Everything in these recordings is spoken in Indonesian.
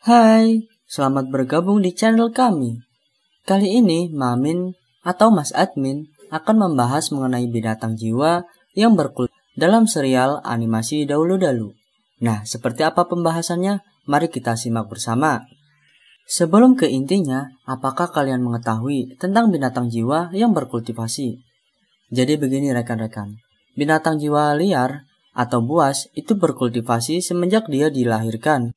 Hai, selamat bergabung di channel kami. Kali ini Mamin atau Mas Admin akan membahas mengenai binatang jiwa yang berkulit dalam serial animasi dahulu-dahulu. Nah, seperti apa pembahasannya? Mari kita simak bersama. Sebelum ke intinya, apakah kalian mengetahui tentang binatang jiwa yang berkultivasi? Jadi begini rekan-rekan, binatang jiwa liar atau buas itu berkultivasi semenjak dia dilahirkan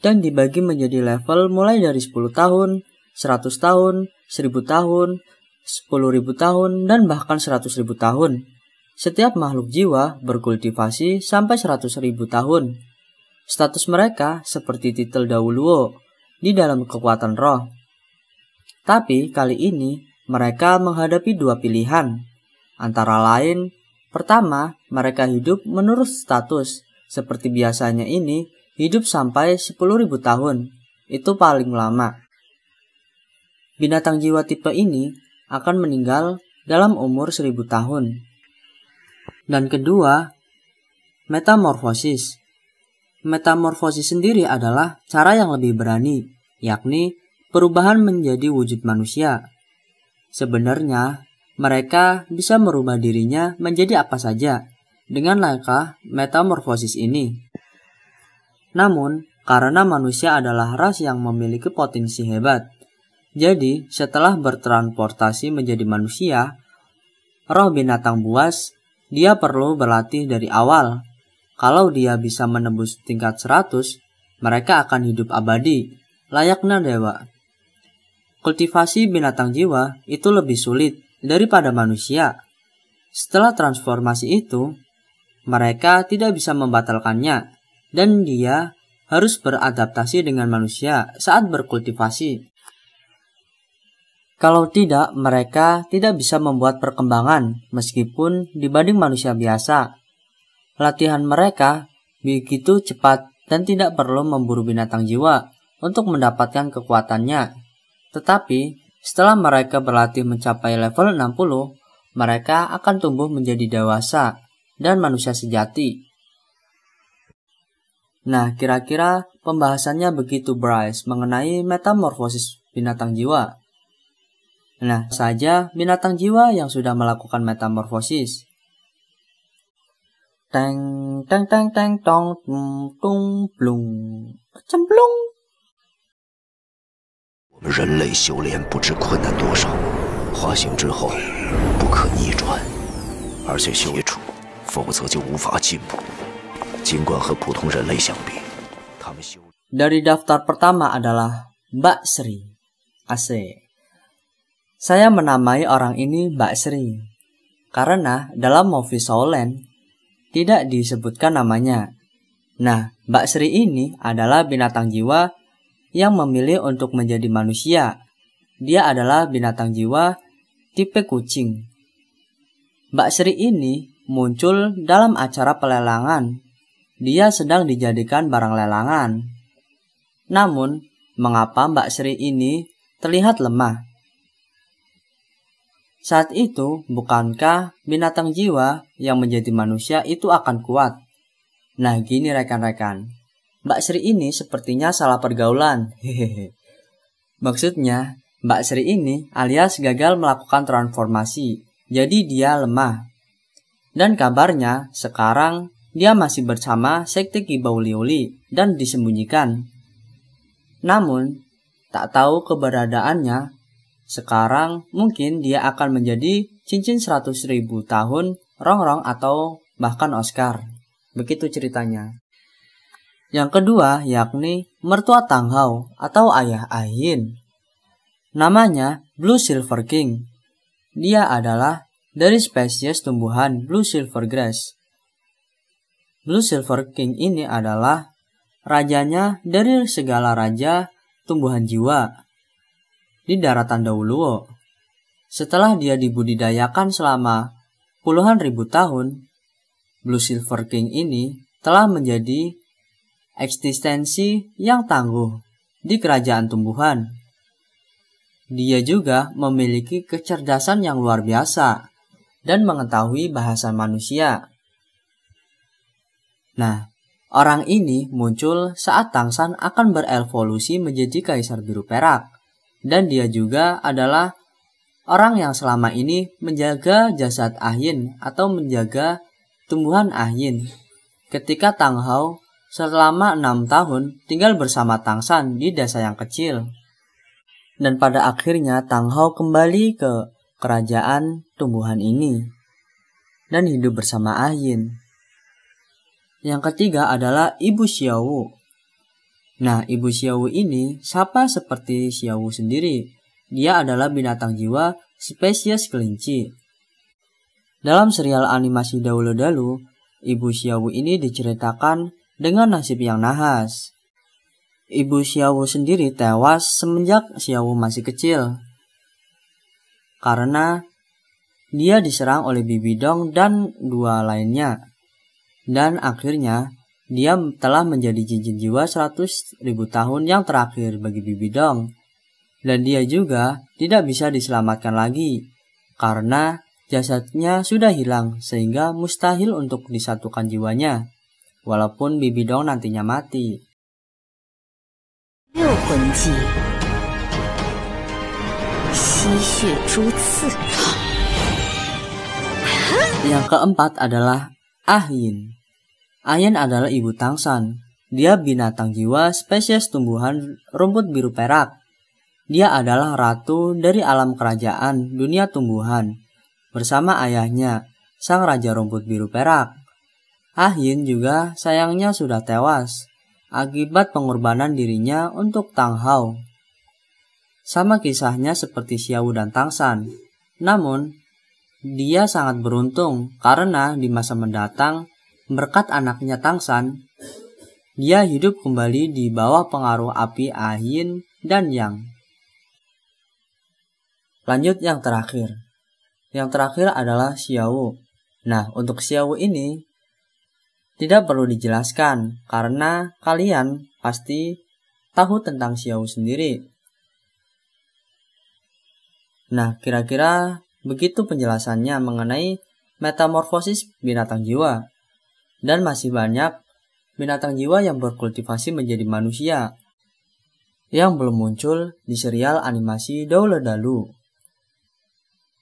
dan dibagi menjadi level mulai dari 10 tahun, 100 tahun, 1000 tahun, 10.000 tahun, dan bahkan 100.000 tahun. Setiap makhluk jiwa berkultivasi sampai 100.000 tahun. Status mereka seperti titel Dauluo di dalam kekuatan roh. Tapi kali ini mereka menghadapi dua pilihan. Antara lain, pertama, mereka hidup menurut status. Seperti biasanya ini, hidup sampai 10.000 tahun. Itu paling lama. Binatang jiwa tipe ini akan meninggal dalam umur 1000 tahun. Dan kedua, metamorfosis. Metamorfosis sendiri adalah cara yang lebih berani, yakni perubahan menjadi wujud manusia. Sebenarnya, mereka bisa merubah dirinya menjadi apa saja dengan langkah metamorfosis ini. Namun, karena manusia adalah ras yang memiliki potensi hebat, jadi setelah bertransportasi menjadi manusia, roh binatang buas, dia perlu berlatih dari awal. Kalau dia bisa menembus tingkat 100, mereka akan hidup abadi, layaknya dewa. Kultivasi binatang jiwa itu lebih sulit daripada manusia. Setelah transformasi itu, mereka tidak bisa membatalkannya, dan dia harus beradaptasi dengan manusia saat berkultivasi. Kalau tidak, mereka tidak bisa membuat perkembangan meskipun dibanding manusia biasa. Latihan mereka begitu cepat dan tidak perlu memburu binatang jiwa untuk mendapatkan kekuatannya. Tetapi, setelah mereka berlatih mencapai level 60, mereka akan tumbuh menjadi dewasa dan manusia sejati. Nah, kira-kira pembahasannya begitu Bryce mengenai metamorfosis binatang jiwa. Nah, saja binatang jiwa yang sudah melakukan metamorfosis. Teng teng teng teng tong tung blung cemplung. 我们人类修炼不知困难多少，化形之后不可逆转，而且基础，否则就无法进步。 尽管和普通人类相比，他们修 Dari daftar pertama adalah Mbak Sri. Asik. Saya menamai orang ini Mbak Sri karena dalam movie Soulland tidak disebutkan namanya. Nah, Mbak Sri ini adalah binatang jiwa yang memilih untuk menjadi manusia. Dia adalah binatang jiwa tipe kucing. Mbak Sri ini muncul dalam acara pelelangan. Dia sedang dijadikan barang lelangan. Namun, mengapa Mbak Sri ini terlihat lemah? Saat itu, bukankah binatang jiwa yang menjadi manusia itu akan kuat? Nah, gini rekan-rekan. Mbak Sri ini sepertinya salah pergaulan. Hehehe. Maksudnya, Mbak Sri ini alias gagal melakukan transformasi. Jadi dia lemah. Dan kabarnya sekarang dia masih bersama Sekte Kibauliuli dan disembunyikan. Namun, tak tahu keberadaannya. Sekarang mungkin dia akan menjadi cincin 100.000 tahun, rongrong atau bahkan Oscar. Begitu ceritanya. Yang kedua yakni mertua Tanghao atau ayah Ahin. Namanya Blue Silver King. Dia adalah dari spesies tumbuhan Blue Silver Grass. Blue Silver King ini adalah rajanya dari segala raja tumbuhan jiwa di daratan Dauluo. Setelah dia dibudidayakan selama puluhan ribu tahun, Blue Silver King ini telah menjadi eksistensi yang tangguh di kerajaan tumbuhan. Dia juga memiliki kecerdasan yang luar biasa dan mengetahui bahasa manusia. Nah, Orang ini muncul saat Tangsan akan berevolusi menjadi kaisar biru perak, dan dia juga adalah orang yang selama ini menjaga jasad Ah Yin atau menjaga tumbuhan Ah Yin. Ketika Tang Hao selama 6 tahun tinggal bersama Tangsan di desa yang kecil. Dan pada akhirnya Tang Hao kembali ke kerajaan tumbuhan ini dan hidup bersama Ah Yin. Yang ketiga adalah Ibu Xiaowu. Nah, Ibu Xiaowu ini sama seperti Xiaowu sendiri. Dia adalah binatang jiwa spesies kelinci. Dalam serial animasi dahulu-dahulu, Ibu Xiaowu ini diceritakan dengan nasib yang nahas. Ibu Xiaowu sendiri tewas semenjak Xiaowu masih kecil, karena dia diserang oleh Bibi Dong dan 2 lainnya. Dan akhirnya dia telah menjadi cincin jiwa 100.000 tahun yang terakhir bagi Bibi Dong. Dan dia juga tidak bisa diselamatkan lagi karena jasadnya sudah hilang sehingga mustahil untuk disatukan jiwanya, walaupun Bibi Dong nantinya mati. Yang keempat adalah Ah Yin. Ah Yin adalah ibu Tangsan. Dia binatang jiwa spesies tumbuhan rumput biru perak. Dia adalah ratu dari alam kerajaan dunia tumbuhan bersama ayahnya, sang raja rumput biru perak. Ah Yin juga sayangnya sudah tewas akibat pengorbanan dirinya untuk Tang Hao. Sama kisahnya seperti Xiaowu dan Tangsan. Namun, dia sangat beruntung karena di masa mendatang, berkat anaknya Tangsan, dia hidup kembali di bawah pengaruh api Ah Yin dan Yang. Lanjut yang terakhir. Yang terakhir adalah Xiaowu. Nah, untuk Xiaowu ini tidak perlu dijelaskan karena kalian pasti tahu tentang Xiaowu sendiri. Nah, kira-kira begitu penjelasannya mengenai metamorfosis binatang jiwa. Dan masih banyak binatang jiwa yang berkultivasi menjadi manusia yang belum muncul di serial animasi dahulu-dahulu.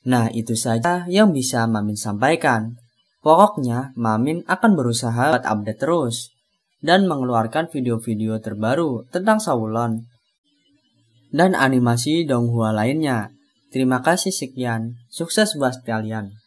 Nah, itu saja yang bisa Mamin sampaikan. Pokoknya, Mamin akan berusaha buat update terus dan mengeluarkan video-video terbaru tentang Shaolong dan animasi Donghua lainnya. Terima kasih sekian. Sukses buat kalian.